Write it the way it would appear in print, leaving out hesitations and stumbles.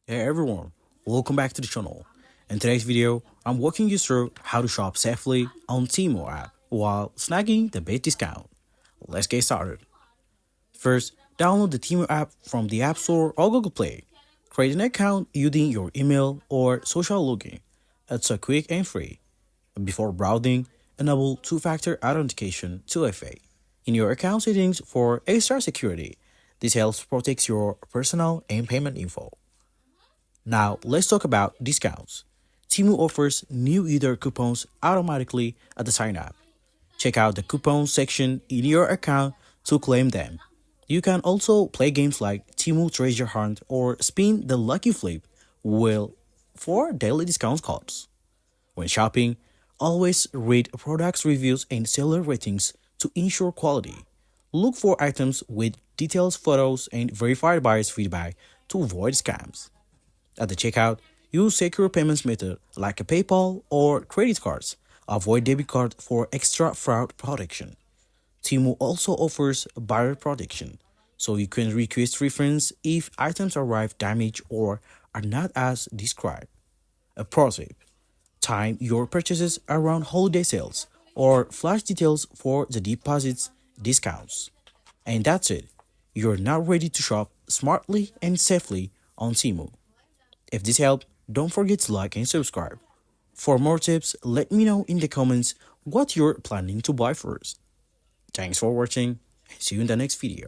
Hey everyone, welcome back to the channel. In today's video, I'm walking you through how to shop safely on Temu app while snagging the best discount. Let's get started. First, download the Temu app from the App Store or Google Play. Create an account using your email or social login. It's a quick and free. Before browsing, enable two-factor authentication 2FA in your account settings for extra security. This helps protect your personal and payment info. Now, let's talk about discounts. Temu offers new user coupons automatically at the sign up. Check out the coupons section in your account to claim them. You can also play games like Temu Treasure Hunt or Spin the Lucky Flip wheel for daily discount codes. When shopping, always read product reviews and seller ratings to ensure quality. Look for items with detailed photos and verified buyers' feedback to avoid scams. At the checkout, use secure payments method like a PayPal or credit cards. Avoid debit card for extra fraud protection. Temu also offers buyer protection, so you can request refunds if items arrive damaged or are not as described. A pro tip: time your purchases around holiday sales or flash details for the deposits discounts. And that's it. You're now ready to shop smartly and safely on Temu. If this helped, don't forget to like and subscribe. For more tips, let me know in the comments what you're planning to buy first. Thanks for watching and see you in the next video.